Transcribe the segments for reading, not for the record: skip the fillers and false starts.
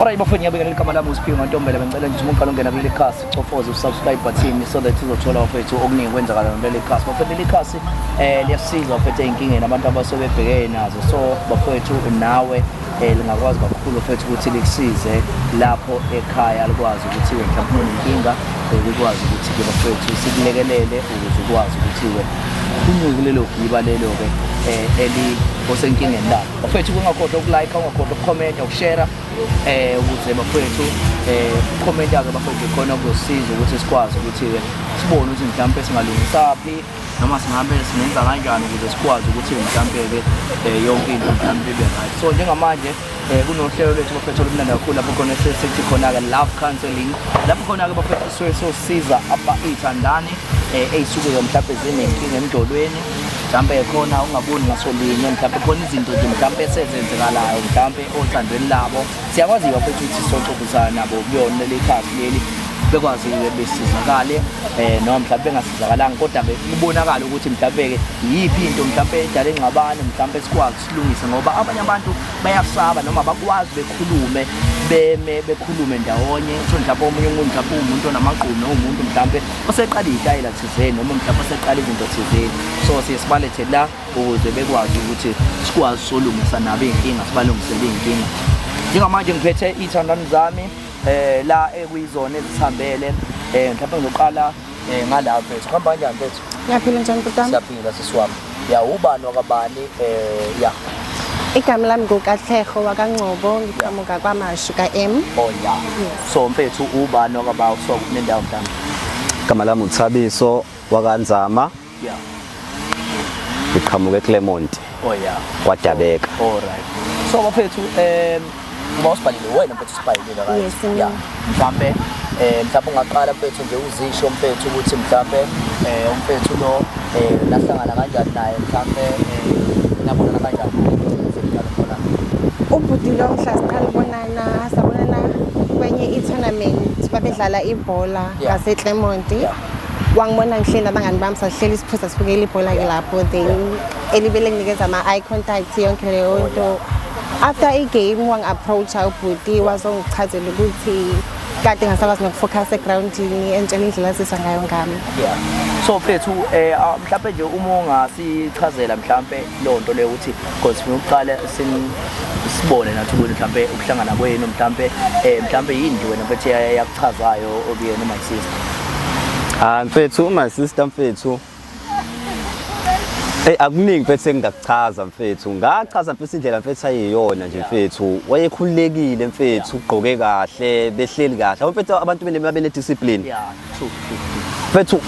Alright bafowethu ngiyabingelela igama lami uSiphiwe Mantombela bengicela nje umuntu ongena kuleli khasi ucofoze usubscribe button so that uzothola bafowethu okuningi kwenzakala kuleli khasi. Bafowethu leli khasi liyasiza bafowethu einkingeni abantu abasuke bebhekene nazo. So bafowethu nawe lingakwazi kakhulu bafowethu ukuthi likusize lapho ekhaya likwazi ukuthi mhlawumbe unenkinga likwazi ukuthi ke bafowethu sikulekelele ukuze ukwazi ukuthi unyuke lelo giba lelo ke osenkingeni la. Bafowethu ungakhohlwa ukulike, ungakhohlwa ukucomment, ukushare ukuze bafowethu comment yake bafowethu khona kuzosiza ukuthi sikwazi ukuthi sibone ukuthi mhlawumbe singalungisaphi noma singabe sinenza kanjani ukuze sikwazi ukuthi mhlawumbe ke yonke into mhlawumbe ibe right. So njengamanje kunohlelo lethu bafowethu olumnandi kakhulu lapho khona sithi khona ke love counseling lapho khona ke bafowethu sosiza ithandani eyisuke mhlawumbe zinenkinga emdolweni mhlawumbe khona ungaboni ngasolinye mhlawumbe khona izinto mhlawumbe esezenzekalayo mhlawumbe othandweni labo siyakwazi bafowethu ukuthi soxoxisana nabo kuyona le khasi leli bekwazi besizakale noma mhlawumbe bengasizakalanga kodwa kubonakala ukuthi mhlawumbe ke yipi into mhlawumbe edala engxabano mhlawumbe sikwazi silungise ngoba abanye abantu bayasaba noma bakwazi bekhulume ndawonye so mhlawumbe omunye umuntu mhlawumbe umuntu onamaqhubu umuntu mhlawumbe oseqala idayila thizeni noma mhlawumbe oseqala izinto thizeni so siyesibalethe la ukuze bekwazi ukuthi sikwazi solungisa nabo inkinga sibalungisele inkinga. Njengamanje ngiphethe ithandani zami la ekuyizona ezithambele mhlawumbe ngizoqala ngala mfethu kuhamba kanjani mfethu? Ngiyaphila njani butami? Siyaphila sisiwami. Ya ubani wakabani ya igama lami nguKatlego wakangcobo ngiqhamuka kwamashu ka-M. Oh ya. So mfethu ubani wakabawo so kunendawo mhlawumbe? Igama lami uThabiso wakanzama. Ya. Ngiqhamuka eClermont. Oh ya. KwaDabeka. Alright. So bafethu uma usibhalile wena mfethu sibhalile right? Yes. Ya. Mhlawumbe mhlawumbe ungaqala mfethu nje uzisho mfethu ukuthi mhlawumbe umfethu lo lahlangana kanjani naye mhlawumbe nabonana kanjani Ubhuti lo mhla siqala ukubonana sabonana kwenye i-tournament babedlala ibhola ngaseClermont. Wangibona ngihleli nabangani bami sahleli siphuza sibukela ibhola ke lapho then elibele nginikeza ama-eye contact yonke leyo nto. After i-game wang-approacha ubhuti wazongichazela ukuthi kade ngasakwazi nokufocus egroundini entshela indlela asizwa ngayo ngami. Yeah. So mfethu mhlawumbe nje uma ungasichazela mhlawumbe lo nto leyo ukuthi because sifuna ukuqala sibone nathi ukuthi mhlawumbe ukuhlangana kwenu mhlawumbe yini wena mfethu yakuchazayo obiyena my sister. Mfethu my sister mfethu akuningi mfethu engingakuchaza mfethu ngachaza mfethu indlela mfethu ayiyona nje mfethu wayekhululekile mfethu ugqoke kahle behleli kahle mfethu abantu bene discipline. Yeah, true. Mfethu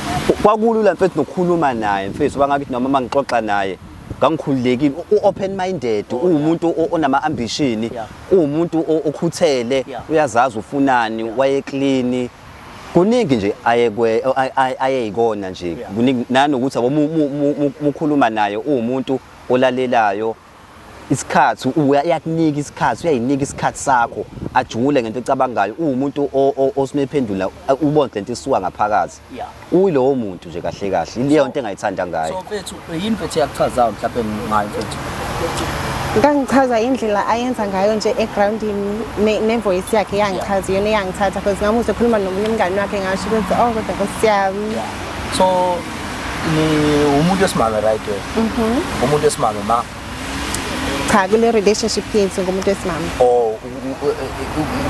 kwakulula mfethu nokukhuluma naye mfethu bangakithi noma mangixoxa naye ngangikhululekile open minded umuntu onama ambition umuntu okhuthele uyazazi ufunani waye clean kuningi nje ayekona nje kuningi nanokuthi umukhuluma naye umuntu olalelayo isikhathi uyakunika isikhathi uyayinika isikhathi sakho ajule ngento ecabangayo umuntu osimephendula ubone lento isuka ngaphakathi uyilowo muntu nje kahle kahle leyo nto engayithanda ngayo. So mfethu yini mfethu yakuchazayo mhlawumbe ngayo mfethu? Ngangichaza indlela ayenza ngayo nje egroundini nevoice yakhe yangichaza yona yangithatha because ngamuzwe ekhuluma nomunye umngani wakhe ngasho ukuthi kodwa nkosiyami. So ni umuntu wesimame right way? Umuntu wesimame ma? Cha kule relationship yethu ngomuntu wesimame. Oh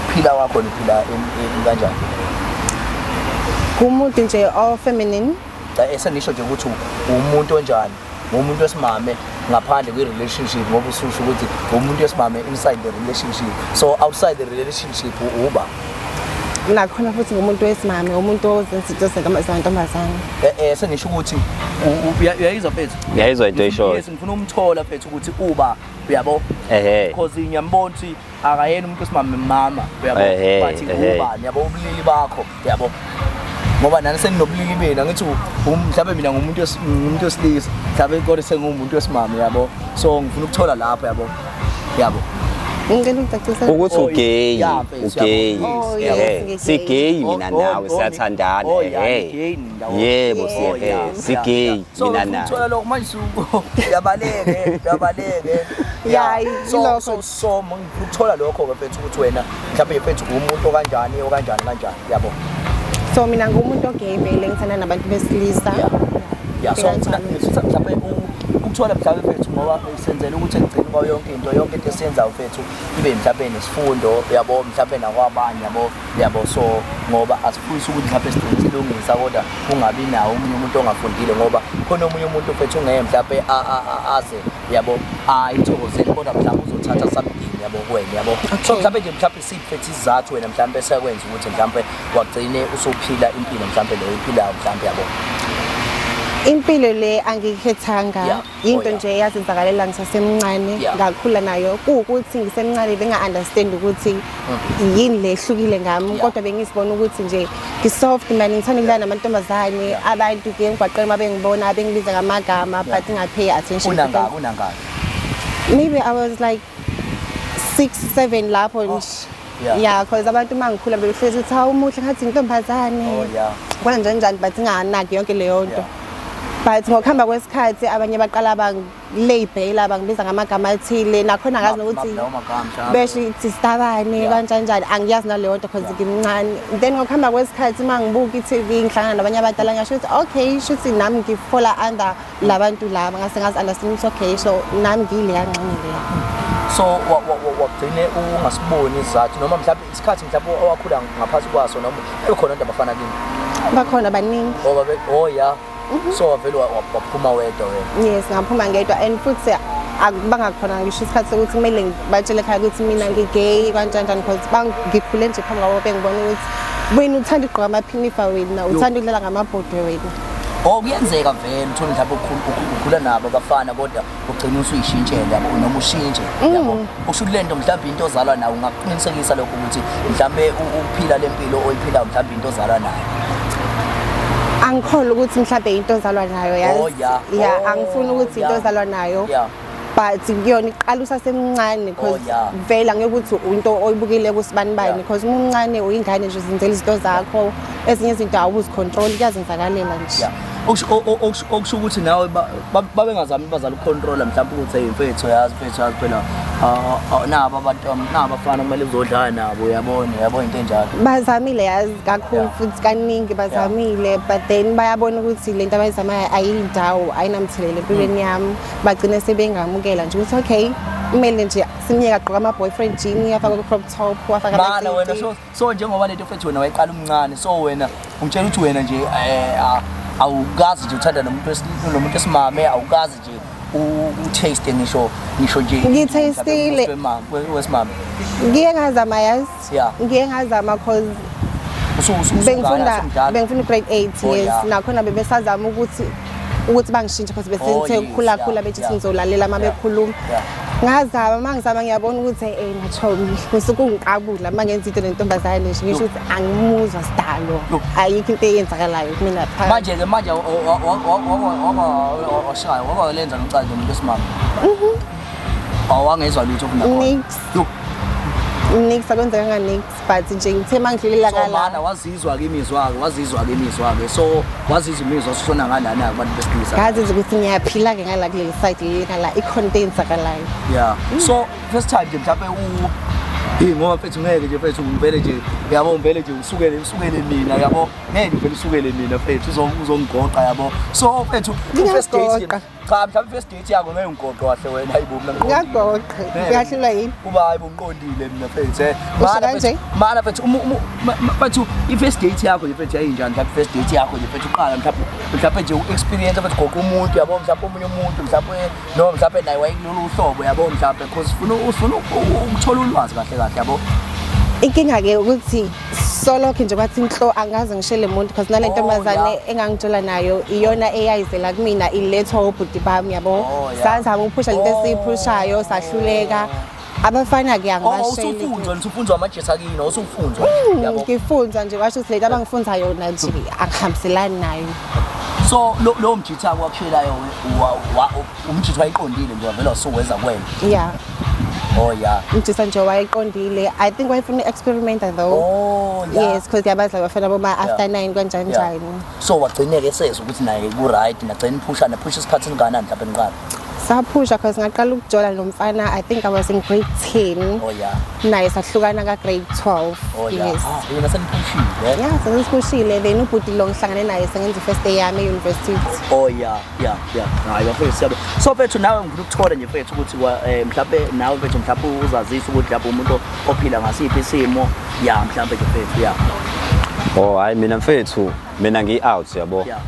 uphila wakho uphila kanjani? Kumuntu nje feminine. Esenisho nje ukuthi umuntu onjani? Umuntu wesimame ngaphandle kwe-relationship ngoba ususho ukuthi umuntu wesimame inside the relationship so outside the relationship uba nakhona futhi ngumuntu wesimame umuntu ozenzinto zamantombazane. Senisho ukuthi uyayizwa mfethu? Uyayizwa into esho. Yes ngifuna umthola mfethu ukuthi uba uyabo because ngiyambona ukuthi akayena umuntu wesimame mama uyabo bathi ubani yabo ubulili bakho yabo ngoba nani senginobulili bena ngithi mhlawumbe mina ngumuntu wesilisa mhlawumbe kodwa sengumuntu wesimame yabo so ngifuna ukuthola lapho yabo ngicela ukucacisa ukuthi ugay yeah, mfethu, ugay Oh, yes, ngigay. sigay mina nawe siyathandana yebo sigay mina nawe uthola lokho manje uyabaleke Yeah, so ilokho. ngikuthola lokho ke mfethu ukuthi wena mhlawumbe mfethu umuntu okanjani yabo. So mina ngumuntu ogay vele ngithanda nabantu besilisa. Yeah, so mhlawumbe ukuthola mhlawumbe mfethu ngoba senzela ukuthi egcine kwayo yonke into esiyenzayo mfethu ibe mhlawumbe nesifundo yabo mhlawumbe nakwabanye yabo so ngoba asifundisi ukuthi mhlawumbe sidinga silungisa kodwa kungabi nawo umunye umuntu ongafundile ngoba khona omunye umuntu mfethu ungeke mhlawumbe aze yabo ayithokozele kodwa mhlawumbe uzothatha something yabo kuwena yabo so mhlawumbe nje mhlawumbe siphethe isizathu wena mhlawumbe sekwenza ukuthi mhlawumbe wagcine usophila impilo mhlawumbe leyo iphilayo mhlawumbe yabo. Impilo le angikhethanga into nje yazenzakalela ngisasemncane ngakhula nayo ukuthi ngisemncane benga-understand ukuthi yini le ehlukile ngami kodwa bengisibona ukuthi nje ngisoft manje ngithanda ukudlala namantombazane abantu ke emgwaqeni mabengibona bengibiza ngamagama but ngapay attention. Unangaki? Maybe I was like 6-7 lapho nje. Yeah, because abantu mangikhula bebehlezi ukuthi hawu umuhle ngathi intombazane kanjani but nganaki yonke leyo nto. But ngokuhamba kwesikhathi abanye baqala bangilabel bangibiza ngamagama athile nakhona ngazi ukuthi besho isistabane kanjani angiyazi naleyo nto because ngimncane. Then ngokuhamba kwesikhathi mangibuka iTV ngihlangana nabanye abadala ngisho ukuthi okay shuthi nami ngifola under labantu laba ngase ngazi understand ukuthi okay so nami ngile kancane le. So wagcine ungasiboni izathu noma mhlawumbe isikhathi mhlawumbe owakhula ngaphansi kwaso noma ekhona into abafana kini bakhona baningi so vele waphuma wedwa wena. Yes ngaphuma ngedwa and futhi akubangakhona ngisho isikhathi sokuthi kumele batshele ekhaya ukuthi mina ngigay kanjani because bangikhule nje phambi kwabo bengibona ukuthi wena uthanda ukugqoka amaphinifa wena uthanda ukudlala ngamabhodwe wena. Kuyenzeka vele uthole mhlawumbe ukhula nabo abafana kodwa ugcina usuyishintshela yabo noma ushintshe yabo usho le nto mhlawumbe into ozalwa nayo ungaqinisekisa lokho ukuthi mhlawumbe ukuphila lempilo oyiphilayo mhlawumbe into ozalwa nayo. Angikholwa ukuthi mhlawumbe into ozalwa nayo yazi angifuni ukuthi into ozalwa nayo but kuyona iqala usasemncane because vela ngeke ukuthi into oyibukile kusibani bani because umncane uyingane nje uzenzela izinto zakho ezinye izinto awuzicontrol kuyazenzakalela nje. Okusho ukuthi nawe babengazami bazala ucontrola mhlawumbe ukuthi mfethu yazi phela nabo abantu abafana kumele uzodlala nabo uyabona into enjalo. Bazamile yazi kakhulu futhi kaningi bazamile but then bayabona ukuthi lento abayizamayo ayindawo ayinamthelele empilweni yami bagcine sebengamukela nje ukuthi okay kumele nje simnyeka gqoka ama boyfriend jean afaka ku crop top afaka mana wena so njengoba lento mfethu wena wayiqala umncane so wena umtshela ukuthi wena nje awukazi nje uthanda nomuntu esimame awukazi nje u-taste ngisho nje ngithastile wesimame ngiye ngazama yazi ngiye ngazama cause bengifunda grade 8 yes nakhona bebesazama ukuthi bangishintshe because besithe ukukhula bethi ngizolalela uma bekhuluma ngazama mangizama ngiyabona ukuthi nachomi kusuke ungikabula mangenza into lentombazane nje ngisho ukuthi angimuzwa sidalo ayikho into eyenzakalayo kumina phakathi manje walenza nomcanje umuntu esimama awangezwa lutho kunakho Nix akwenzeka nix but nje ngithe mangidlulela kala mana wazizwa ke imizwa ke so wazizwa imizwa sishona ngalana abantu besilisa ngazi ukuthi ngiyaphila ke ngala kule side ngala i-content akalayo so first time nje mhlawumbe ngoba mfethu ngeke nje mfethu ngivele nje yabo ngivele nje usukele mina yabo ngeke ngivele usukele mina mfethu uzongigoqa yabo so mfethu first date cha mhlawumbe first date yakho ngeke ngigoqe kahle wena hayibo mina ngiyagoqa uyahlulwa yini kuba hayibo ngiqondile mina mfethu mana mfethu mfethu i-first date yakho nje mfethu yayinjani mhlawumbe first date yakho nje mfethu uqala mhlawumbe nje u-experience mfethu goqa umuntu yabo mhlawumbe omunye umuntu mhlawumbe no mhlawumbe naye wayekulolu uhlobo yabo mhlawumbe because ufuna ukuthola ulwazi kahle yabo. Inkinga ke ukuthi solokho nje kwathi inhlo angaze ngishele umuntu because nale ntombazane engangitshela nayo iyona eyayizela kumina ilethwa obhuti bami yabo sazama ukuphusha lento esiyiphushayo sahluleka abafana ke angibashele usufunzwa amajesa kini usufunzwa yabo ngifunzwa nje washo ukuthi lento abangifunza yona nje akuhambiselani nayo. So lo mjitha kwakushelayo umjitha wayiqondile nje wavela usuwenza kwena Oh yeah. umjisa nje wayeqondile. I think wayefuna experimenta though. Oh yeah. Yes, because yabaza bafana boma after 9 kanjani njani. So wagcineke sezwe ukuthi naye ku right nagcina phusha isikhathi singakanani mhlawumbe niqala. Saphusha because ngaqala ukujola nomfana. I think I was in grade 10. Oh yeah. Naye sahlukana ka grade 12. Oh yeah. Yes. Yena seniphushile. Yeah, senisipushile then ubhuti lo ngihlangane naye sengenza first day yami e-university. Oh yeah. Hayi bafethu siyabo. So mfethu nawe ngifuna ukuthola nje mfethu ukuthi mhlawumbe nawe mfethu mhlawumbe uzazisa ukuthi lapho umuntu ophila ngasiphi isimo mhlawumbe nje mfethu Oh hayi mina mfethu mina ngi-out yabo. Yeah.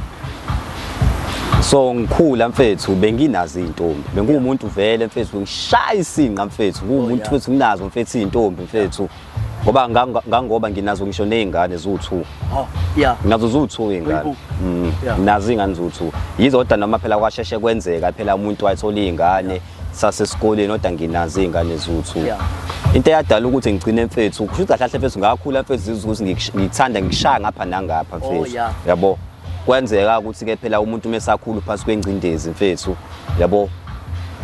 So ngikhula mfethu benginazi intombi bengumuntu vele mfethu ngishaya isinqa mfethu ngumuntu mfethu nginazo mfethu intombi mfethu ngoba ngangoba nginazo ngisho nezingane zo2. Oh yeah. Nginazo zo2 ingane. Nazi ingane zo2 yizodwa noma phela kwasheshe kwenzeka phela umuntu wayithola izingane sasesikoleni kodwa nginazi ingane zo2. Into eyadala ukuthi ngigcine mfethu kusho kahle mfethu ngakhula mfethu ukuthi ngithanda ngishaya ngapha nangapha mfethu yabo. Kwenzeka ukuthi ke phela umuntu mesakhulu phansi kwengcindezi mfethu yabo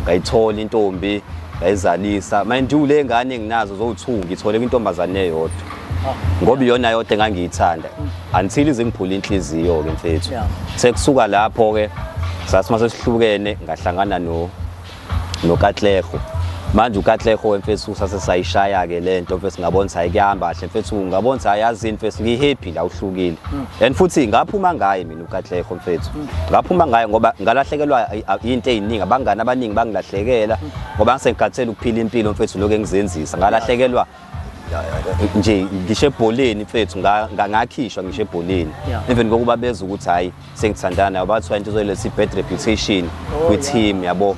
ngayithola intombi ngayizalisa manje ule ngane enginazo zo2 ngithole intombazane eyodwa ngoba iyona yodwa engangiyithanda until ize ngiphula inhliziyo ke mfethu sekusuka lapho ke sasimase sihlukene ngahlangana noKatleho manje uKatleho wemfethu sasesayishaya ke lento mfethu ngabona ukuthi ayikuyahamba kahle mfethu ngabona ukuthi ayazini mfethu ngihappy la uhlukile and futhi ngaphuma ngaye mina uKatleho mfethu ngaphuma ngaye ngoba ngalahlekelwa into eziningi abangani abaningi bangilahlekela ngoba ngisengikhathele ukuphila impilo mfethu lokho engizenzisa ngalahlekelwa nje ngisho ebholeni mfethu ngakhishwa ngisho ebholeni even ngokuba beza ukuthi hayi sengithandana nayo bathi into zoletha bad reputation kwi-team yabo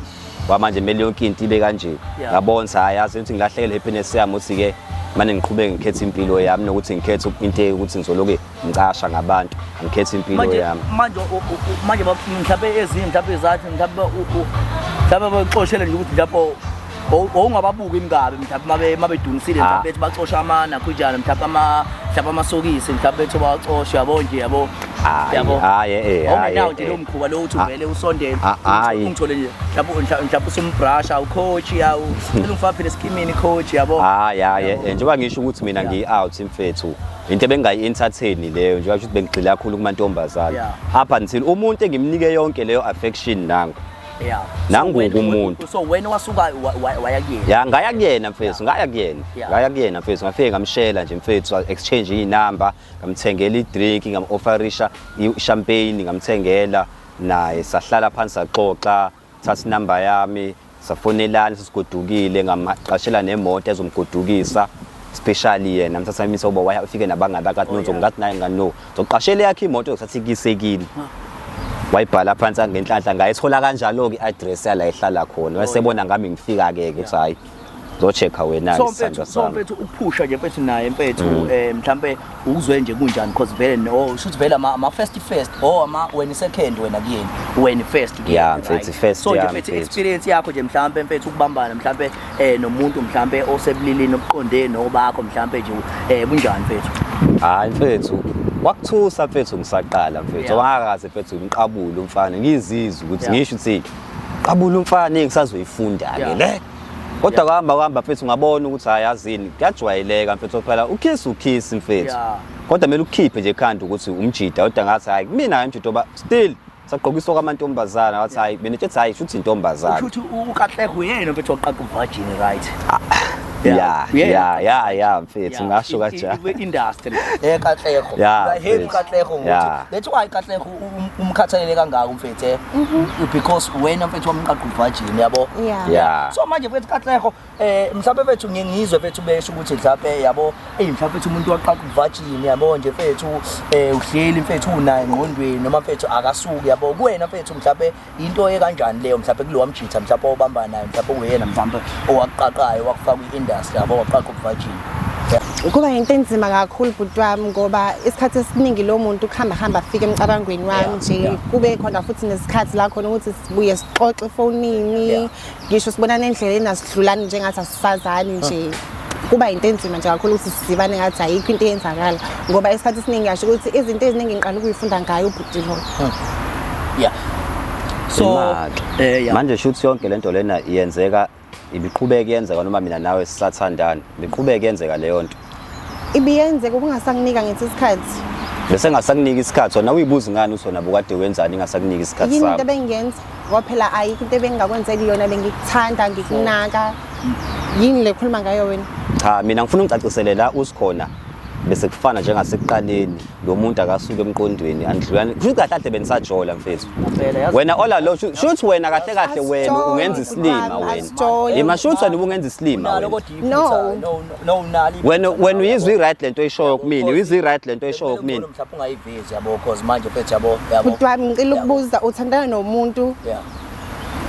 manje mele yonke into ibe kanje ngabona sayazi ukuthi ngilahlekele happiness yami uthi ke manje ngiqhubeke ngikhethe impilo yami nokuthi ngikhethe into ukuthi ngizoloke ngicasha ngabantu ngikhethe impilo yami manje mhlawumbe ezinye mhlawumbe zathi mhlawumbe baxoshele nje ukuthi lapho ungababuka imikabe mhlawumbe mabedunisile mhlawumbe bethi baxosha amana kunjani mhlawumbe amasokisi mhlawumbe bethi bacosha yabo nje yabo awunawo nje lo mkhuba lo uthi uvele usondele ungithole nje mhlawumbe usumbrusha ucoach yawo ungifaka phela eskimini coach yabo njengoba ngisho ukuthi mina ngi-out mfethu into bengayi-entertain leyo njengoba ukuthi bengigxila kakhulu kumantombazane up until umuntu engimnike yonke leyo affection nangu nanguku umuntu so wena wasuka wayakuyena ngaya kuyena mfethu ngaya kuyena mfethu ngafike ngamshela nje mfethu exchange inamba ngamthengela idrink ngam-offerisha champagne ngamthengela naye sahlala phansi saxoxa thatha inamba yami safonelana sesigodukile ngamaqashela nemoto ezomgodukisa especially yena mthatha imisa uba wayafike nabangabakathi nozongathi naye ngano zoqashela yakhe imoto yokusathi kisekile wayibhala phansi ngenhlanhla ngayithola kanjalo ke i-address yala ehlala khona wasebona ngami ngifika ke ukuthi hayi zochecka wena isandla sami so mfethu ukuphusha nje mfethu naye mfethu mhlambe ukuzwe nje kunjani because vele no should vele ama first when second wena kuyena when first mfethu first so nje mfethu experience yakho nje mhlambe mfethu ukubambana mhlambe nomuntu mhlambe osebulilini obuqonde nobakho mhlambe nje kunjani mfethu hayi mfethu wakuthusa mfethu ngisaqala mfethu wakaze mfethu ngiqabula umfana ngizizwe ukuthi ngisho ukuthi qabula umfana engisazoyifunda ke le kodwa kuhamba mfethu ngabona ukuthi hayazini kuyajwayeleka mfethu phela ukiss mfethu kodwa kumele ukukhiphe nje ekhanda ukuthi umjida kodwa ngathi hayi mina ngimjida oba still saqokiswa kwamantombazana wathi hayi benethi hayi futhi intombazana ukuthi uKatleho uyena mfethu waqaqa virgin right mfethu ngasho kanjalo industry Katleho happy Katleho ukuthi lethu why Katleho umkhathalele kangaka mfethu because wena mfethu wamqaqa virgin yabo so manje mfethu Katleho mhlawumbe mfethu ngiyengizwe mfethu besho ukuthi mhlawumbe yabo mhlawumbe mfethu umuntu waqaqa virgin yabo nje mfethu uhleli mfethu unaye engqondweni noma mfethu akasuki yabo kuwena mfethu mhlawumbe into ekanjani leyo mhlawumbe kulo wamjitha mhlawumbe obamba naye mhlawumbe uyena mhlawumbe owaqaqayo wakufaka i-industry yabo waqaqa virgin kuba into enzima kakhulu bhuti wami ngoba isikhathi esiningi lo muntu hamba afike emcabangweni wami nje kube khona futhi nesikhathi la khona ukuthi sibuye sixoxe efonini ngisho sibonana endleleni asidlulani njengathi asisazani nje kuba into enzima nje kakhulu ukuthi sisibane ngathi ayikho into eyenzakala ngoba isikhathi esiningi ngisho ukuthi izinto eziningi ngiqala ukuyifunda ngayo ubhuti lo so manje shoot yonke lento lena iyenzeka ibiqhubeka yenzeka noma mina nawe sisathandana biqhubeka yenzeka leyo nto ibiyenzeka ukungasanginika ngithi isikhathi bese ngasakunika isikhathi wena uyibuza ngani usona bukade wenzani ngasakunika isikhathi yini sakho into bengenza ngoba phela ayikho into bengingakwenzeli yona bengikuthanda ngikunaka yini le khuluma ngayo wena cha mina ngifuna ungicacisele la usikhona bese kufana njengasekuqaleni lo muntu akasuka emqondweni andlulani kusho kahle kahle benisajola mfethu wena ola lo shothi wena kahle kahle wena ungenza isilima wena imashuthi wena ubungenza isilima wena wena uyizwe right lento oyishoyo kumina uyizwe right lento oyishoyo kumina mhlawumbe ungayivezi yabo cause manje mfethu yabo kodwa ngicela ukubuza uthandana nomuntu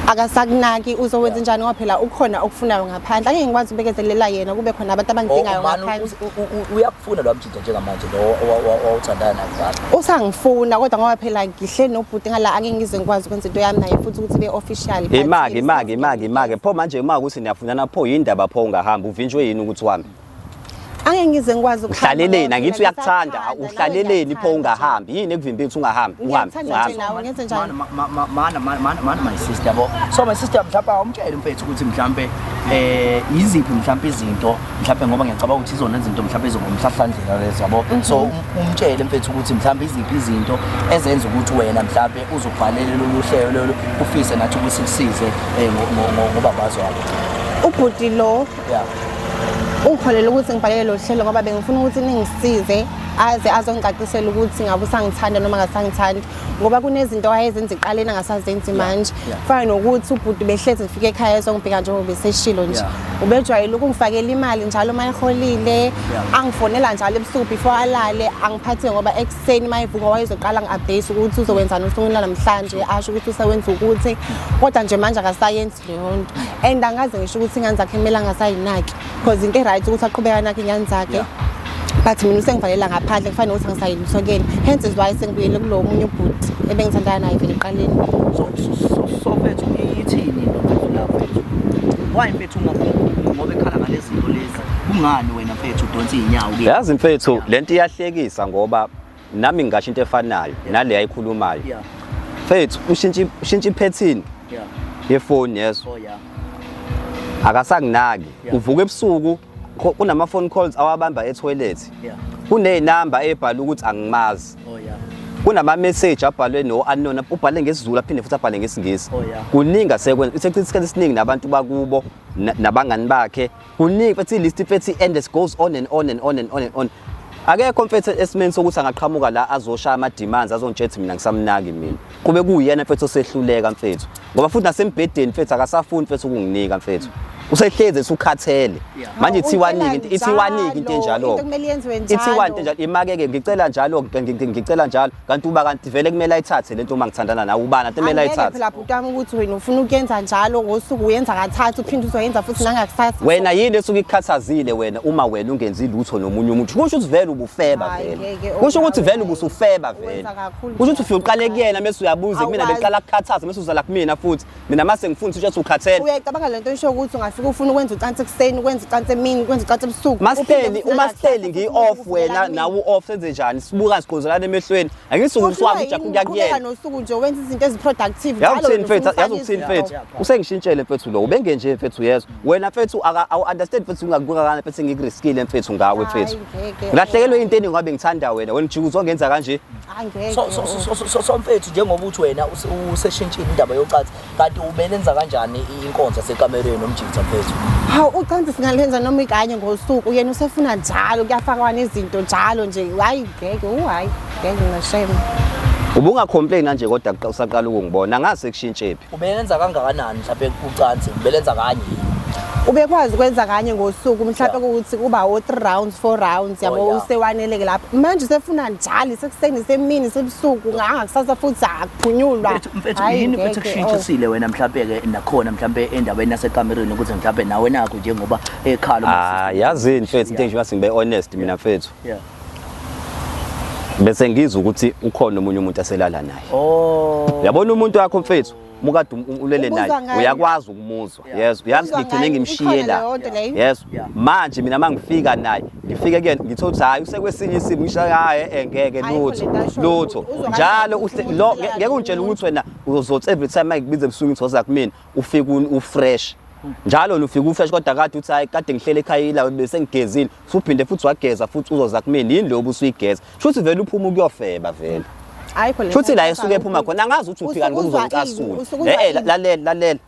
akasakunaki uzowenza njani ngoba phela ukhona okufunayo ngaphandle angeke ngikwazi ukubekezelela yena kube khona abantu abangidingayo ngaphandle uyakufuna lo mjinja njengamanje lo owuthandana naye usangifuna kodwa ngoba phela ngihle nobhuti ngala angeke ngize ngikwazi ukwenza into yami naye futhi ukuthi be official imake pho manje uma ukuthi niyafunana pho yindaba pho ungahamba uvinjwe yini ukuthi wami angeke ngize ngikwazi uhlaleleni angithi uyakuthanda uhlaleleni pho ungahambi yini ekuvimba ukuthi ungahambi uhambe nawe ngenze njani mana my sister yabo so my sister mhlawumbe awumtshele mfethu ukuthi mhlawumbe yiziphi mhlawumbe izinto mhlawumbe ngoba ngiyacabanga ukuthi izona izinto mhlawumbe ezongomhlahlandlela lezo yabo so umtshele mfethu ukuthi mhlawumbe iziphi izinto ezenza ukuthi wena mhlawumbe uzobhalele lolu hlelo lolu ufise nathi ukuthi sikusize ngobabazo wabo ubhuti lo ungikholela ukuthi ngibhalele lo hlelo ngoba bengifuna ukuthi ningisize aze azongicacisela ukuthi ngabe usangithanda noma ngasangithandi ngoba kunezinto wayezenza iqaleni angasazenzi manje fana nokuthi ubhuti behleze efike ekhaya ezongibheka njengoba beseshilo nje ubejwayele ukungifakela imali njalo mayiholile angifonela njalo ebusuku before alale angiphathe ngoba ekseni mayivuka wayezoqala ngi-update ukuthi uzowenzana usukwini namhlanje asho ukuthi usewenza ukuthi kodwa nje manje akasayenzi leyo nto and angaze ngisho ukuthi ingane zakhe kumele angasayinaki because into right ukuthi aqhubeka nakhe ingane zakhe but mina usengivalela ngaphandle kufanele ukuthi angisayilutshokela hence is why sengibuyele kulo munye ubhuti ebengithandana naye vele eqaleni so mfethu iyithini lo lapho why mfethu ngoba ekhala ngalezi zinto lezi kungani wena mfethu udonsa inyawo ke yazi mfethu lento iyahlekisa ngoba nami ngisho into efanayo nale ayikhulumayo mfethu ushintsha ipattern yefoni yeso akasanginaki uvuka ebusuku kunama phone calls awabamba etoilet kunenamba ebhala ukuthi angimazi kunama message abhalwe no unknown ubhale ngesizulu aphinde futhi abhale ngesingisi kuninga sekwenza isikhathi esiningi nabantu bakubo nabangani bakhe kuningi futhi list futhi endless goes on and on and on and on and on akekho mfethu esimeni sokuthi angaqhamuka la azoshaya ama demands azongitshetha mina ngisamnaki mina kube kuyena mfethu osehluleka mfethu ngoba futhi nasembedeni mfethu akasafuni mfethu ukunginika mfethu usehleze usukhathele manje ithiwanike into enjalo ithiwa into enjalo imakeke ngicela njalo ngicela njalo kanti uba kanti vele kumele ayithathe lento uma ngithandana nawe ubana kumele ayithathe phela bhuti wami ukuthi wena ufuna ukuyenza njalo ngosuku uyenza kathathu uphinde uzoyenza futhi nangakusasa wena yini esuke ikukhathazile wena uma wena ungenzi lutho nomunye umuntu kusho ukuthi vele ubufeba vele kusho ukuthi vele ubusufeba vele kusho ukuthi ufike uqale kuyena bese uyabuza kumina beqala ukukhathaza bese uzala kumina futhi mina mase ngifuna ukuthi ukhathele uyacabanga lento esho ukuthi ungafika ufuna ukwenza ucansi ekseni ukwenza ucansi emini ukwenza ucansi ebusuku uma sihleli ngi-off wena nawe u-off senze njani sibuka sikhonzelana emehlweni angisuke uswami ujaku kuyakuyena nosuku nje wenza izinto eziproductive yazukuthini mfethu usengishintshele mfethu lo ubenge nje mfethu yezo wena mfethu awu-understand mfethu ungakubuka kana mfethu ngikuriskile mfethu ngawe mfethu ngilahlekelwe into eningi ngabe ngithanda wena jika uzongenza kanje so mfethu njengoba uthi wena useshintshile indaba yocansi kanti ubelenza kanjani inkonzo sekamereni nomjinja mfethu hawu ucansi singalenza noma ikanye ngosuku yena usefuna njalo kuyafakwa nezinto njalo nje hayi ngeke ngeke ngashema ubungacomplain nje kodwa usaqala ukungibona ngase kushintshe phi ubelenza kangakanani mhlawumbe ucansi ubelenza kanye ubekwazi ukwenza kanye ngosuku mhlawumbe ukuthi kuba 3 rounds 4 rounds yabo usewaneleke lapha manje sefuna njalo sekuseni semini sebusuku ngakusasa futhi akuphunyulwa mfethu yini mfethu kushintshisile wena mhlawumbe ke nakhona mhlawumbe endaweni yasekamereni ukuthi mhlawumbe nawe nakho njengoba ekhala yazini mfethu into nje mase ngibe honest mina mfethu bese ngizwe ukuthi ukhona umunye umuntu aselala naye yabona umuntu wakho mfethu mukade ulele naye uyakwazi ukumuzwa yes uyazi ngigcine ngimshiye la yes manje mina mangifika naye ngifike kuyena ngithola ukuthi hayi usekwesinye isimo ngisho hayi ngeke lutho njalo ngeke ungitshela ukuthi wena uzothi every time ngikubize ebusuku ngithoza kumina ufike ufresh njalo ufika ufresh kodwa kade uthi hayi kade ngihlele ekhaya la bese ngigezile uphinde futhi wageza futhi uzoza kumini yini lobo usuyigeza shuthi vele uphuma ukuyofeba vele ayikho le shuthi la esuke ephuma khona angazi ukuthi uphika ngokuzocasula lalela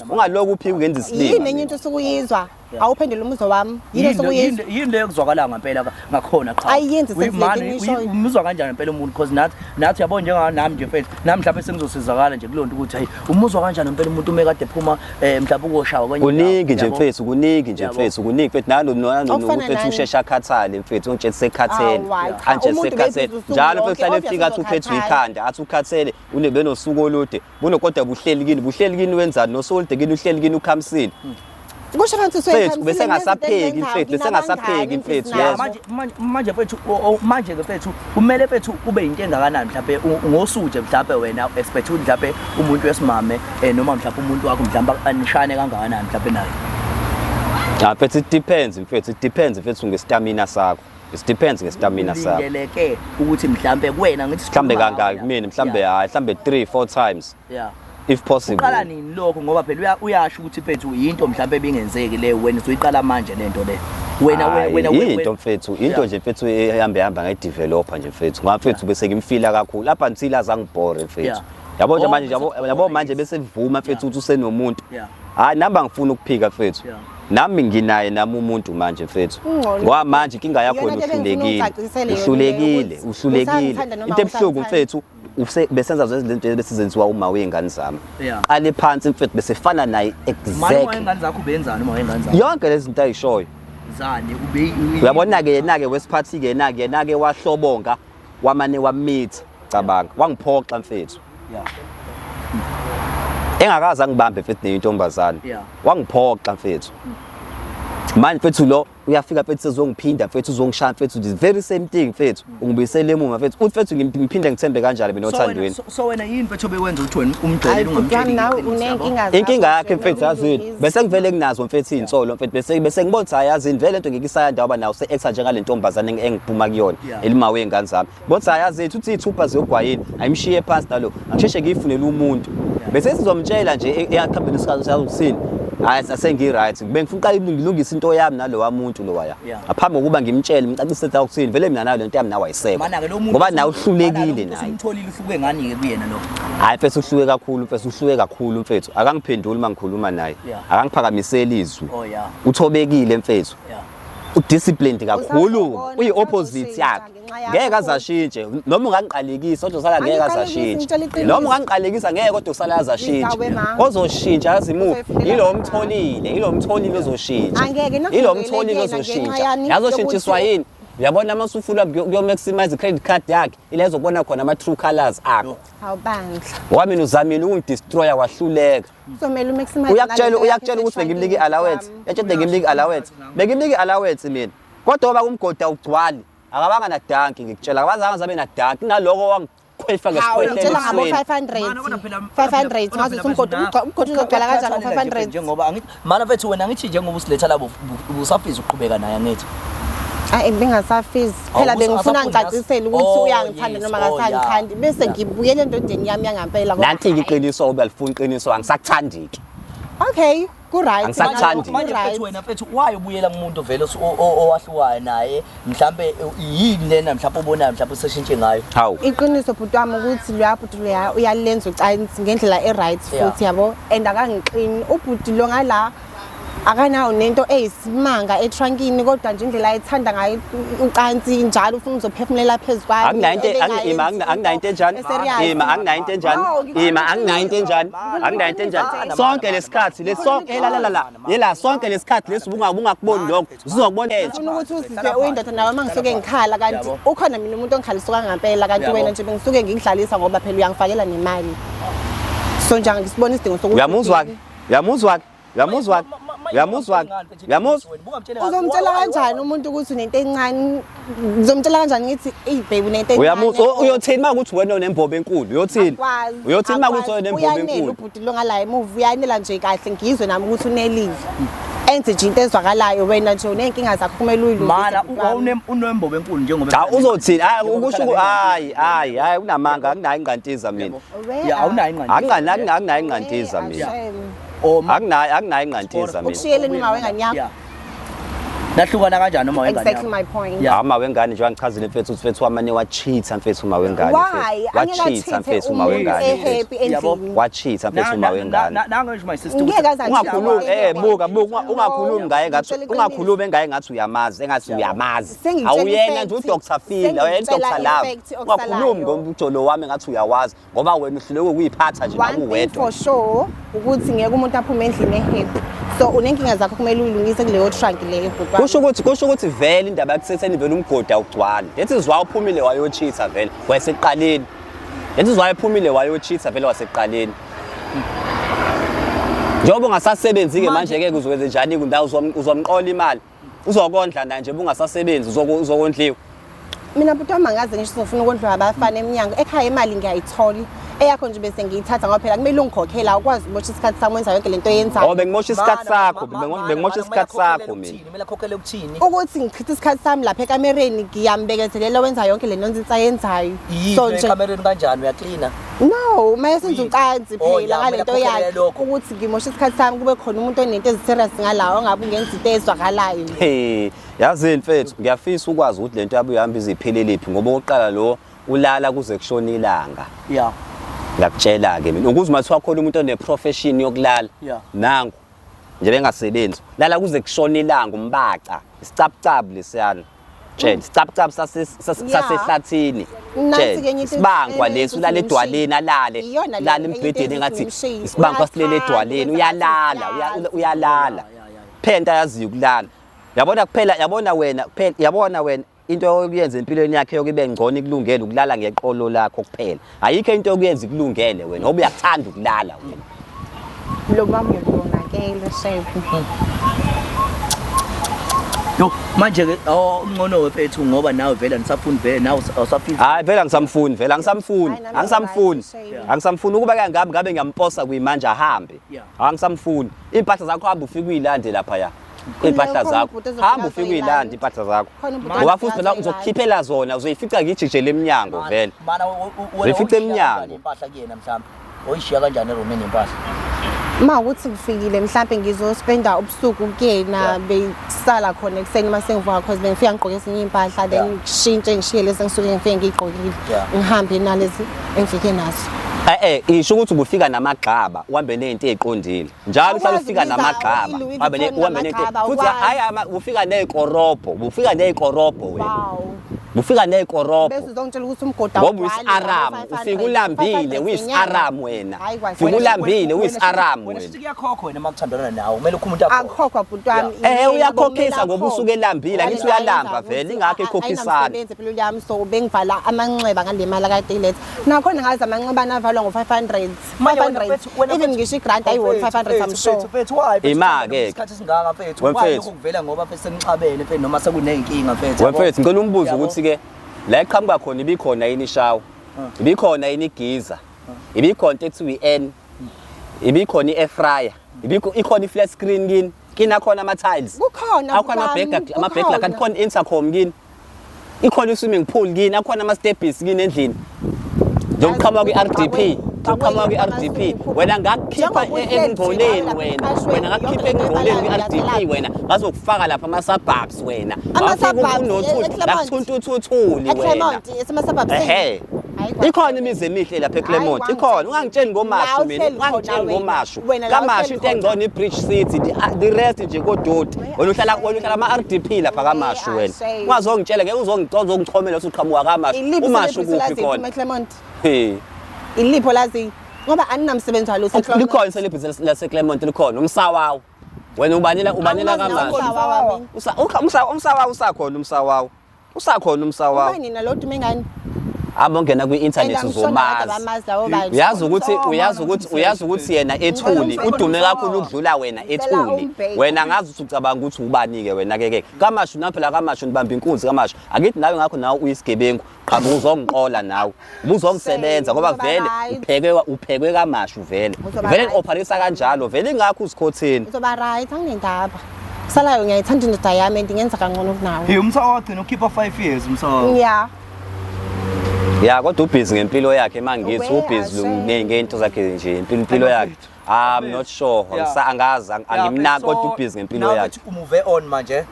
ungaloku uphika ungenza isilima yini enye into osukuyizwa awuphendule umuzwa wami yini osukuyizwa yini le kuzwakala ngempela ngakhona cha ayiyenzi sekuhlekisho umuzwa kanjani ngempela umuntu because nathi yabo njenganami nje mfethu nami mhlawumbe sengizosizakala nje kulonto ukuthi hey umuzwa kanjani ngempela umuntu umekade ephuma mhlawumbe ukoshawa kwenye kuningi nje mfethu kuningi mfethu nanokuthi ushesha akhathale mfethu onje sekhathele anje sekhathele njalo mfethu hlale efika athi uphethu ikhanda athi ukhathele unebenosuku olude bunokodwa buhleli kini wenzani nosolide kini uhleli kini ukhamsini kusho phansi mfethu bese ngasapheki mfethu yes manje mfethu kumele mfethu ube into engakanani mhlawumbe ngosuje mhlawumbe wena expect ukuthi mhlawumbe umuntu wesimame noma mhlawumbe umuntu wakho mhlawumbe anishane kangakanani mhlawumbe naye mfethu it depends mfethu ngestamina sakho it depends ngestamina sakho ngeleke ukuthi mhlawumbe kuwena ngithi mhlawumbe kangaki kumina mhlawumbe hayi mhlawumbe 3-4 times yeah if possible uqala nini lokho ngoba phela uyasho ukuthi mfethu into mhlawumbe ebingenzeki le wena usuyiqala manje lento le wena into mfethu into nje mfethu ehamba ngedeveloper nje mfethu ngoba mfethu bese ngimfila kakhulu lapha until azangibhore mfethu yabo manje bese vuma mfethu ukuthi usenomuntu hayi namba ngifuna ukuphika mfethu nami nginaye nami umuntu manje mfethu ngoba manje inkinga yakho uhlulekile into ebhlungu mfethu besenza izinto besizenziwa uma wengane zami ale phansi mfethu bese fana naye exactly ingane zakho benzani uma ingane zakho yonke lezi zinto ayishoyo zani uyabona ke yena wesiphathi ke yena ke wahlobonga wamane wamitha cabanga wangiphoxa mfethu engakaza ngibambe mfethu nentombazana wangiphoxa mfethu manje mfethu lo uyafika mfethu sezongiphinda mfethu uzongishaya mfethu the very same thing mfethu ungibuyisele emuva mfethu uthi mfethu ngiphinde ngithembe kanjani mina othandweni so wena yini mfethu bekwenza ukuthi wena umgcwele ungamtsheli inkinga yakhe mfethu yazini bese ngivele kunazo mfethu insolo mfethu bese ngibona ukuthi ayazini vele into ngeke isayanda ngoba nawo se-exa njengale ntombazane engiphuma kuyona elima wengane zami bona ayazi uthi ithupha ziyogwayini ayimshiye phansi nalo angisheshe ngiyifunele umuntu bese sizomtshela nje eyakhambeni isikhathi sakusini hayi asengiright bengifuna uqala ngilungisa into yami nalo wamuntu lo waya ngaphambi kokuba ngimtshele ngicacise ukuthi awukusini vele mina nayo lento yami nawe ayisekho ngoba nawe uhlulekile naye umtholile uhluke ngani ke kuyena lo hayi mfethu uhluke kakhulu mfethu akangiphenduli mangikhuluma naye akangiphakamiseli izwi uthobekile mfethu udisciplined kakhulu uyi-opposite yakhe ngeke azashintshe noma ungangiqalekisa kodwa usala ngeke azashintshe noma ungangiqalekisa ngeke kodwa usala azashintshe ozoshintsha yazimuva yilo mtholile ozoshintsha yilo mtholile ozoshintsha yazoshintshiswa yini uyabona masufuna kuyo-maximize i-credit card yakhe ilezo kubona khona ama-true colors akho awubandla wamina uzamile ukungidestroya wahluleka uyakutshela ukuthi bengimnika i-allowance bengimnika i-allowance mina kodwa ngoba kumgodi awugcwali akabanga nadanki ngikutshela akabazanga zabe nadanki naloko wangikhwefa ngesikhwehlela ngabo 500 ngathi umgodi uzogcwala kanjani ngo-500 njengoba angithi mana mfethu wena ngithi njengoba usiletha labo usafisa ukuqhubeka naye angithi bengasafisi phela bengifuna ngicacisele ukuthi uyangithanda noma akasangithandi bese ngibuyele endodeni yami yangampela nanti iqiniso ube alifuna iqiniso angisakuthandiki okay ku-right angisakuthandi manje mfethu wena mfethu wayobuyela kumuntu vele owahlukayo naye mhlambe yini lena mhlawumbe obonayo mhlawumbe useshintshe ngayo hawu iqiniso bhuti wami ukuthi luyabhuti luya uyalenza ucansi ngendlela e-right futhi yabo and akangiqini ubhuti lo ngala akanawo nento eyisimanga etrankini kodwa nje indlela ayithanda ngayo ucansi njalo ufuna uzophefumulela phezulu kwayo anginayinto enjani sonke lesikhathi sonke lesikhathi lesi ungakuboni lokho uzokubona ufuna ukuthi uzizwe uyindoda nawe mangisuke ngikhala kanti ukhona mina umuntu ongikhalisuka ngampela kanti wena nje bengisuke ngikudlalisa ngoba phela uyangifakela nemali so njalo ngisibona isidingo sokuthi uyamuzwa uzomtshela kanjani umuntu ukuthi unento encane uzomtshela kanjani ngithi hey babe unento encane uyothini makuthi wena unembobo enkulu uyothini makuthi wena unembobo enkulu ubhuti lo ngala emuva uyanela nje kahle ngizwe nami ukuthi unelile enze nje into ezwakalayo wena nje unenkinga zakho kumele uyilungise. Mana unembobo enkulu njengoba Cha uzothini ukusho hayi unamanga akunayo inqantiza mina. ya awunayo ingqondo Akunayo inqantiza mina. Akunayo inqantiza mina. Ukushiyeleni uma wengane yakho. nahlukana kanjani uma wengane Exactly my point. Yeah, uma wengane nje wangichazile mfethu mfethu wamane wacheat mfethu uma wengane Why? wacheat mfethu uma wengane happy ending. wacheat mfethu uma wengane nanga ngisho my sister Ngeke azathi ungakhulumi buka ungakhulumi ngaye ngathi ungakhulumi ngaye ngathi uyamazi engathi uyamazi awuyena nje uDr Phil awuyena uDr Love ungakhulumi ngomjolo wami ngathi uyawazi ngoba wena uhluleke ukuyiphatha nje nakuwedwa for sure ukuthi ngeke umuntu aphume endlini ehappy. So unenkinga zakho kumele uyilungise kuleyo trunk leyo bhuti. kusho ukuthi vele indaba yakusetheni vele umgodi awugcwali lethi izwa uphumile wayocheatha vele wayeseqaleni lethi izwa uphumile wayocheatha vele waseqaleni njengoba ungasasebenzi ke manje ke uzokwenza njani kundawo uzomqola imali uzokondla na nje bungasasebenzi uzokondliwa. Mina bhuti wami angaze ngisho sifuna ukondliwa abafana eminyango ekhaya imali ngiyayithola eyakho nje bese ngiyithatha ngoba phela kumele ungikhokhela ukwazi ukubosha isikhathi sami wenza yonke lento oyenzayo. Bengimosha isikhathi sakho bengimosha isikhathi sakho mina. Kumele akhokhele ukuthini? Ukuthi ngichitha isikhathi sami lapha ekamereni ngiyambekezelela wenza yonke le nonsense ayenzayo. So nje ekamereni kanjani uyaklina? No, mayesenza ucansi phela ngalento yakhe lokho. ukuthi ngimosha isikhathi sami kube khona umuntu onento eziserious ngalawo ngabe ungenza into ezwakalayo. Yazini mfethu ngiyafisa ukwazi ukuthi lento yabe ihamba izipheleliphi ngoba oqala lo ulala kuze kushona ilanga. Yeah. Ngiyakutshela ke mina ukuze mathiwa khona umuntu oneprofession yokulala nangu nje bengasebenzi lala kuze kushona ilanga umbaca isicapcap lesiyana tshela isicapcap sasehlathini tshela sibangwa leso ulala edwaleni alale lala embhedeni engathi isibangwa silele edwaleni uyalala phenta yaziyo ukulala yabona kuphela yabona wena into yokuyenza empilweni yakhe yokuba ngcono ikulungele ukulala ngeqolo lakho kuphela ayikho into yokuyenza ikulungele wena ngoba uyakuthanda ukulala wena lo mama ngiyonakele shepu Yo manje ke ungcono wefethu ngoba nawe vela nisafuni vele nawe awusafisa hayi vela angisamfuni ukuba ngabe ngiyamposa kuyimanje ahambe angisamfuni impahla zakho hamba ufike uyilande lapha ya impahla zakho hamba ufike uyilanda impahla zakho ngoba futhi phela uzokukhiphela zona uzoyifica ngijijele eminyango vele mana uzoyifica eminyango impahla kuyena mhlawumbe oyishiya kanjani eRomania impahla ma ukuthi kufikile mhlawumbe ngizospenda ubusuku kuyena besala khona ekseni mase ngivuka cause bengifika ngiqoke ezinye impahla then ngishintshe ngishiye lezi ngisuke ngifike ngigqokile ngihambe nalezi engifike nazo. Isho ukuthi ubufika namagqaba uhambe nezinto eziqondile njalo uhlala ufika namagqaba uhambe nezinto futhi hayi ufika nezikorobho wena ufika nezikorobho bese uzongitshela ukuthi umgoda ngoba uyisAram ufika ulambile uyisAram wena ufika ulambile uyisAram wena kuyakhokho wena makuthandana nawe kumele umuntu akhokhwa bhuti wami uyakhokhisa ngoba usuke elambile ngithi uyalamba vele ingakho ekhokhisana ayinasebenze phela yami so bengivala amanxeba ngale mali akade ilethe nakhona ngazi amanxeba navalwa ngo500 even ngisho igrant ayiwona 500 I'm sure ima ke isikhathi singaka mfethu why ukuvela ngoba bese ngixabene mfethu noma sekunenkinga mfethu wemfethu ngicela umbuzo ukuthi ke la eqhamuka khona ibikhona yini ishawa ibikhona yini igiza ibikhona into ethi uN ibikhona iair fryer ikhona iflat screen kini akhona ama tiles kukhona akhona amabhek la khona intercom kini ikhona swimming pool kini akhona ama stepis kini endlini njengoqhamuka kwiRDP wena ngakukhipha engqoleni wena ngakukhipha engqoleni kwiRDP wena ngazokufaka lapha ama suburbs wena ama unothuli la kuthuntuthuli wena ikhona imizi emihle lapha eClermont ikhona ungangitsheni ngomashu mina ungangitsheni ngomashu kamashu into engcono iBridge City the rest nje kodoti wena uhlala ama-RDP lapha kamashu wena ungazongitshela ngeke uzongichomela ukuthi uqhamuka kamashu umashu kuphi khona ilipho lazi ngoba aninamsebenzi walo likhona celebrity laseClermont likhona umsawawo wena ubanela kamashu umsawawo usakhona umsawawo ubani nalo dume ngani abongena kwi-internet uzomazi uyazi ukuthi yena ethuli udume kakhulu ukudlula wena ethuli wena ngazi ukuthi ucabanga ukuthi ubani ke wena ke kamashu naphela kamashu nibamba inkunzi kamashu akithi nawe ngakho nawe uyisigebengu qhamuka uzongiqola nawe ubuzongisebenza ngoba vele uphekwe kamashu vele operate kanjalo vele ingakho uzikhotheni uzoba right anginendaba Salayo ngiyayithanda indoda yami and ngenza kangcono kunawe. Hey umsawagcina ukhipha 5 years umsawa. Yeah. Ya kodwa ubhizi ngempilo yakhe mangithi ubhizi ngento zakhe nje impilo yakhe. I'm not sure. Angazi angimnaki kodwa ubhizi ngempilo yakhe. Now move on manje.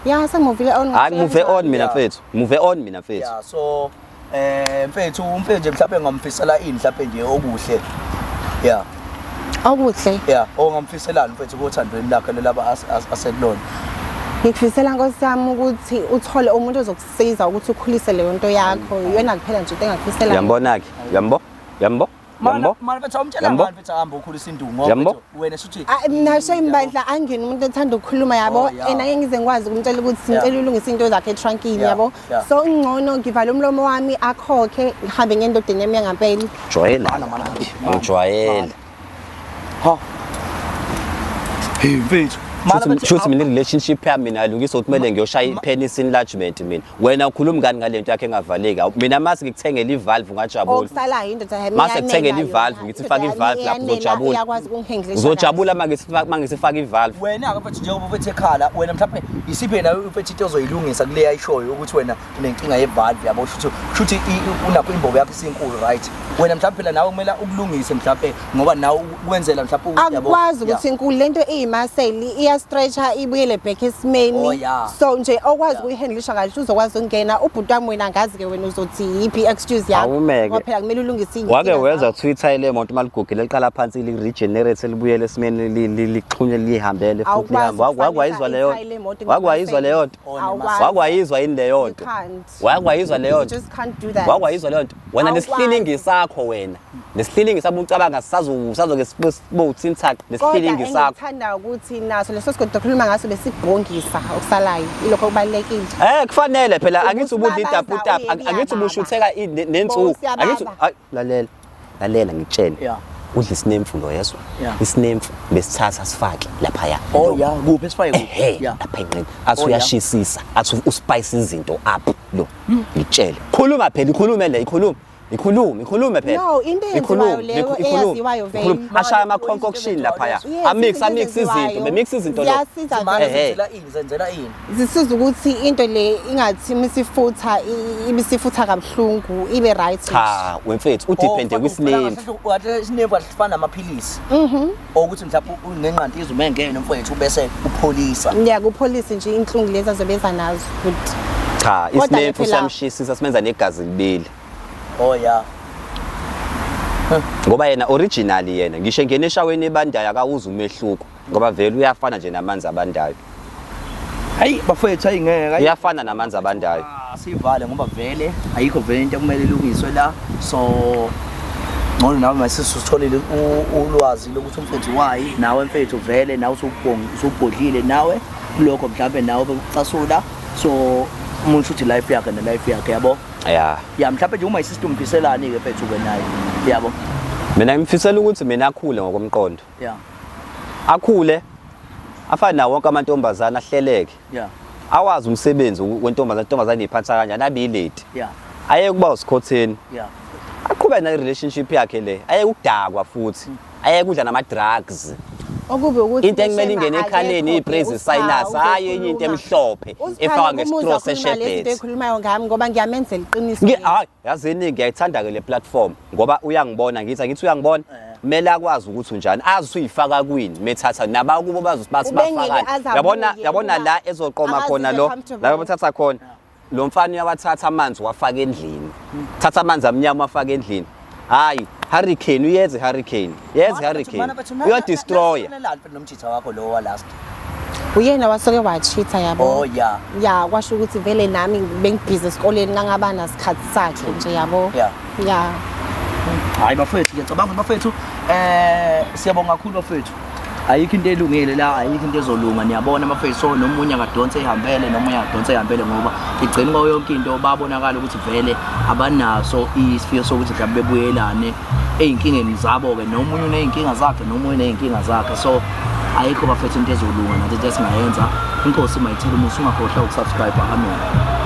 Yeah, sengivile on. Hayi move on mina mfethu. Move on mina mfethu. Yeah, so mfethu umfethu mhlawumbe ngamfisela ini mhlawumbe nje okuhle. Yeah. Okuhle. Yeah, ongamfiselani mfethu kothandweni lakhe lelaba asekulona. Ngikufisela Nkosi yami ukuthi uthole umuntu ozokusiza ukuthi ukhulise leyo nto yakho. Yena kuphela nje into engakufisela. Uyambona ke? Yambo? Mana mfethu umtshela ngani mfethu ahamba ukhulisa indungu ngoba wena suthi nasho imbandla angene umuntu othanda ukukhuluma yabo ena ngize ngikwazi ukumtshela ukuthi ngicela ulungisa into zakhe etrunkini yabo so ngcono ngivala umlomo wami akhokhe ngihambe ngendodeni yami yangampela jwayela ngijwayela ha hey mfethu Shothi mina relationship yami mina alungisa ukuthi kumele ngiyoshaya ipenis enlargement mina wena ukhuluma ngani ngalento yakhe engavaleki mina mase ngikuthengele ivalve ungajabula okusalayo indoda yami mase kuthengele ivalve ngithi faka ivalve lapho uzojabula uyakwazi ukungihenglisha uzojabula mangisi faka ivalve wena ake mfethu njengoba ufethe ekhala wena mhlawumbe isiphe nawe ufethe into ozoyilungisa kule ayishoyo ukuthi wena unenkinga yevalve yabo shuthi unakho imbobo yakho isinkulu right wena mhlawumbe phela nawe kumele ukulungise mhlawumbe ngoba nawe ukwenzela mhlawumbe yabo akwazi ukuthi inkulu lento iyimaseli iya stretcher ibuyele back esimeni so nje okwazi ukuyihandlisha kahle uzokwazi ukungena ubhuti wami wena ngazi ke wena uzothi yipi excuse yakho ngoba phela kumele ulungise into wake weza Twitter ile monto maligugile liqala phansi li regenerate libuyele esimeni lixhunye lihambele futhi lihamba wakwayizwa leyo wakwayizwa leyo nto wakwayizwa yini leyo nto wakwayizwa leyo nto wakwayizwa leyo nto wena nesihlilingi sakho wena nesihlilingi sabo ucabanga sazoke sibothi intact nesihlilingi sakho ngithanda ukuthi naso leso sigodo khuluma ngaso besibhongisa okusalayo ilokho kubalekile kufanele phela angithi ubudla idaputap angithi ubushutheka nensuku angithi lalela ngitshele udla isinemfu lo yezwa isinemfu besithatha sifake lapha ya kuphi esifake lapha enqeni athi uyashisisa athi uspice izinto up lo ngitshele khuluma phela ikhulume le ikhulume phela no into eyenziwayo leyo eyaziwayo vele ashaya ama concoction lapha ya amix izinto bemix izinto lo zenzela ini zisiza ukuthi into le ingathi misifutha ibisifutha kabuhlungu ibe right cha wemfethu udepende kwisinemfu isinemfu asifana namaphilisi ukuthi mhlawumbe unenqantizo mengene mfethu bese upholisa kupholisa nje inhlungu lezi azobeza nazo futhi cha isinemfu samshisisa simenza negazi libili ngoba yena originally yena ngisho ngene eshaweni ebandayo akawuza umehluko ngoba vele uyafana nje namanzi abandayo hayi bafethu ayingeke uyafana namanzi abandayo sivale ngoba vele ayikho vele into kumele ilungiswe la so ngolo nawe masisitholile ulwazi lokuthi umfethu wayi nawe mfethu vele nawe usubhodlile nawe lokho mhlawumbe nawe bekucasula so umuntu uthi life yakhe ne life yakhe yabo mhlawumbe nje uma isystem mfiselani ke mfethu ke naye yabo mina ngimfisela ukuthi mina akhule ngokomqondo akhule afana nawo wonke amantombazana ahleleke awazi umsebenzi wentombazana iphatha kanjani abileti ayeke kuba usikhotheni aqhubeke na relationship yakhe le ayeke ukudakwa futhi ayeke udla nama drugs okube ukuthi into engimele ingene ekhaleni ipraise sinus hayi enye into emhlophe efaka ngestraw seshebet into ekhulumayo ngami ngoba ngiyamenzela iqiniso hayi yazini ngiyayithanda ke le platform ngoba uyangibona ngithi uyangibona kumele akwazi ukuthi unjani azi uyifaka kwini methatha nabakubo bazobathi bafakana yabona la ezoqoma khona lo la bathatha khona lo mfana uyawathatha amanzi wafaka endlini thatha amanzi amnyama wafaka endlini hayi hurricane uyeze hurricane uya destroy nomchitha wakho lo wa last uyena wasoke wachitha yabo kwasho ukuthi vele nami bengibhizi esikoleni ngangaba nasikhathi sakhe nje yabo hayi bafethu ngiyacabanga bafethu siyabonga kakhulu bafethu ayikho into elungile la ayikho into ezolunga niyabona bafethu so nomunye akadonse ihambele nomunye akadonse ihambele ngoba igcina kwa yonke into babonakala ukuthi vele abanaso isifiso sokuthi mhlawumbe bebuyelane ezinkingeni zabo ke nomunye uneyinkinga zakhe nomunye uneyinkinga zakhe so ayikho bafethu into ezolunga nathi esingayenza inkosi mayithela umusa ungakhohlwa ukusubscribe amen